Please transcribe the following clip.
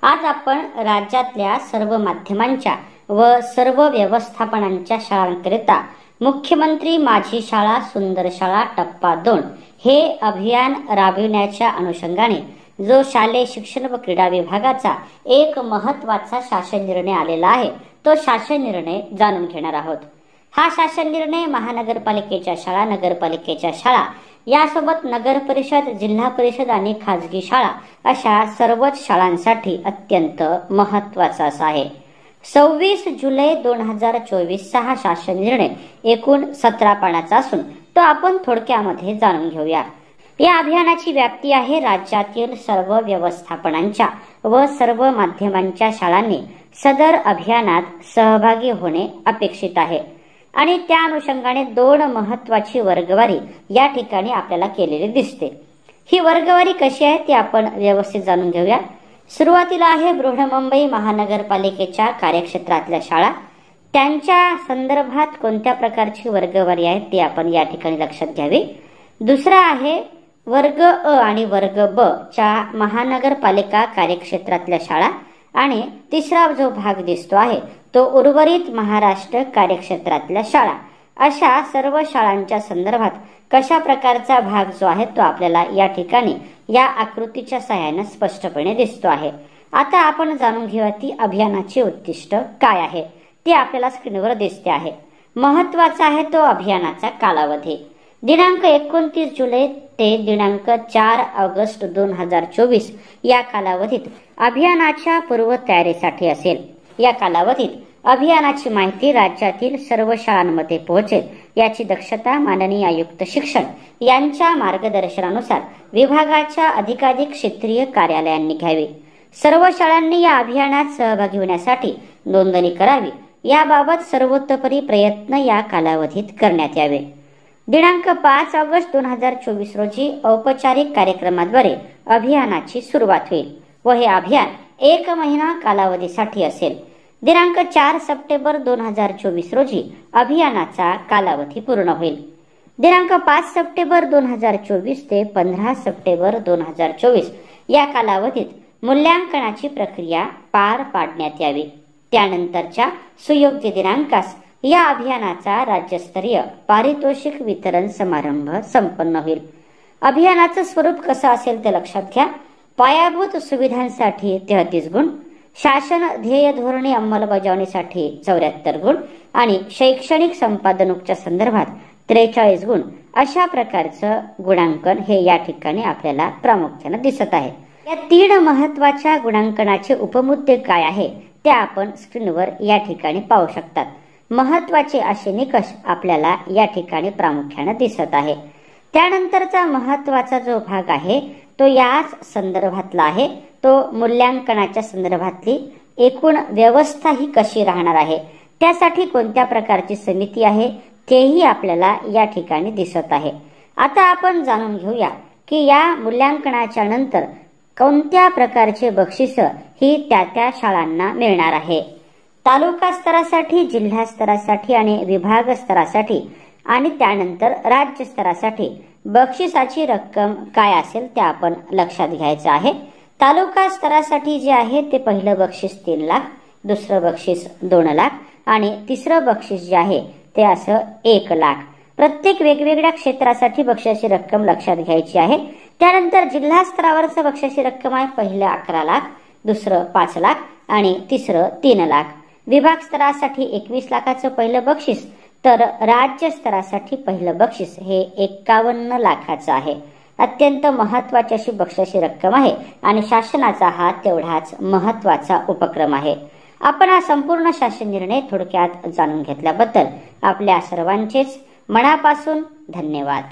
आज आपण राज्यातल्या सर्व माध्यमांच्या व सर्व व्यवस्थापनांच्या शाळांकरिता मुख्यमंत्री माझी शाळा सुंदर शाळा टप्पा 2 हे अभियान राबविण्याच्या अनुषंगाने जो शालेय शिक्षण व क्रीडा विभागाचा एक महत्त्वाचा शासन निर्णय आलेला आहे तो शासन निर्णय जाणून घेणार आहोत। हा शासन निर्णय महानगरपालिकेच्या शाळा, नगरपालिकेच्या शाळा यासोबत नगर परिषद, जिल्हा परिषद आणि खाजगी शाळा अशा सर्वच शाळांसाठी अत्यंत महत्त्वाचा आहे। 26 जुलै 2024 हा शासन निर्णय एकूण 17 पानाचा असून तो आपण थोडक्यामध्ये जाणून घेऊया। या अभियानाची व्याप्ती आहे राज्यातील सर्व व्यवस्थापनांच्या व सर्व माध्यमांच्या शाळांनी सदर अभियानात सहभागी होणे अपेक्षित आहे आणि त्या अनुषंगाने 2 महत्त्वाची वर्गवारी या ठिकाणी आपल्याला केलेली दिसते। ही वर्गवारी कशी आहे ते आपण व्यवस्थित जाणून घेऊया। सुरुवातीला आहे बृहन्मुंबई महानगरपालिकेच्या कार्यक्षेत्रातल्या शाळा, त्यांच्या संदर्भात कोणत्या प्रकारची वर्गवारी आहे ते आपण या ठिकाणी लक्षात घ्यावे। दुसरा आहे वर्ग अ आणि वर्ग ब च्या महानगरपालिका कार्यक्षेत्रातल्या शाळा आणि तिसरा जो भाग दिसतो आहे तो उर्वरित महाराष्ट्र कार्यक्षेत्रातल्या शाळा। अशा सर्व शाळांच्या संदर्भात कशा प्रकारचा भाग जो आहे तो आपल्याला या ठिकाणी या आकृतीच्या सहाय्याने स्पष्टपणे दिसतो आहे। आता आपण जाणून घेऊया ती अभियानाचे उद्दिष्ट काय आहे ते आपल्याला स्क्रीनवर दिसते आहे। महत्त्वाचा आहे तो अभियानाचा कालावधी दिनांक 29 जुलै ते दिनांक 4 ऑगस्ट 2024 या कालावधीत अभियानाच्या पूर्वतयारीसाठी असेल। या कालावधीत अभियानाची माहिती राज्यातील सर्व शाळांमध्ये पोहोचेल याची दक्षता माननीय आयुक्त शिक्षण यांच्या मार्गदर्शनानुसार विभागाच्या अधिकाधिक क्षेत्रीय कार्यालयांनी घ्यावी। सर्व शाळांनी या अभियानात सहभागी होण्यासाठी नोंदणी करावी, याबाबत सर्वतोपरी प्रयत्न या कालावधीत करण्यात यावे। दिनांक 5 ऑगस्ट 2024 रोजी औपचारिक कार्यक्रमाद्वारे अभियानाची सुरुवात होईल व हे अभियान 1 महिना कालावधीसाठी असेल। दिनांक 4 सप्टेंबर 2024 रोजी अभियानाचा कालावधी पूर्ण होईल। दिनांक 5 सप्टेंबर 2024 ते 15 सप्टेंबर 2024 या कालावधीत मूल्यांकनाची प्रक्रिया पार पाडण्यात यावी। त्यानंतरच्या सुयोग्य दिनांकास या अभियानाचा राज्यस्तरीय पारितोषिक वितरण समारंभ संपन्न होईल। अभियानाचं स्वरूप कसं असेल ते लक्षात घ्या। पायाभूत सुविधांसाठी 33 गुण, शासन ध्येय धोरणे अंमलबजावणीसाठी 74 गुण आणि शैक्षणिक संपादनाच्या संदर्भात 43 गुण अशा प्रकारचं गुणांकन हे या ठिकाणी आपल्याला प्रामुख्याने दिसत आहे। या 3 महत्त्वाच्या गुणांकनाचे उपमुद्दे काय आहे ते आपण स्क्रीनवर या ठिकाणी पाहू शकतात। महत्त्वाचे असे निकष आपल्याला या ठिकाणी प्रामुख्याने दिसत आहे। त्यानंतरचा महत्त्वाचा जो भाग आहे तो याच संदर्भातला आहे, तो मूल्यांकनाच्या संदर्भातली एकूण व्यवस्था ही कशी राहणार आहे, त्यासाठी कोणत्या प्रकारची समिती आहे तेही आपल्याला या ठिकाणी दिसत आहे। आता आपण जाणून घेऊया की या मूल्यांकनाच्या नंतर कोणत्या प्रकारचे बक्षीस ही त्या शाळांना मिळणार आहे। तालुका स्तरासाठी, जिल्हा स्तरासाठी आणि विभाग स्तरासाठी आणि त्यानंतर राज्य स्तरासाठी बक्षिसाची रक्कम काय असेल ते आपण लक्षात घ्यायचं आहे। तालुका स्तरासाठी जे आहे ते पहिलं बक्षीस 3 लाख, दुसरं बक्षीस 2 लाख आणि तिसरं बक्षीस जे आहे ते असं 1 लाख। प्रत्येक वेगवेगळ्या क्षेत्रासाठी बक्षिसाची रक्कम लक्षात घ्यायची आहे। त्यानंतर जिल्हा स्तरावरचं बक्षिसाची रक्कम आहे पहिलं 11 लाख, दुसरं 5 लाख आणि तिसरं 3 लाख। विभाग स्तरासाठी 21 लाखाचं पहिलं बक्षीस तर राज्य स्तरासाठी पहिलं बक्षीस हे 51 लाखाचं आहे। अत्यंत महत्त्वाची अशी बक्षिसाची रक्कम आहे आणि शासनाचा हा तेवढाच महत्त्वाचा उपक्रम आहे। आपण हा संपूर्ण शासन निर्णय थोडक्यात जाणून घेतल्याबद्दल आपल्या सर्वांचेच मनापासून धन्यवाद।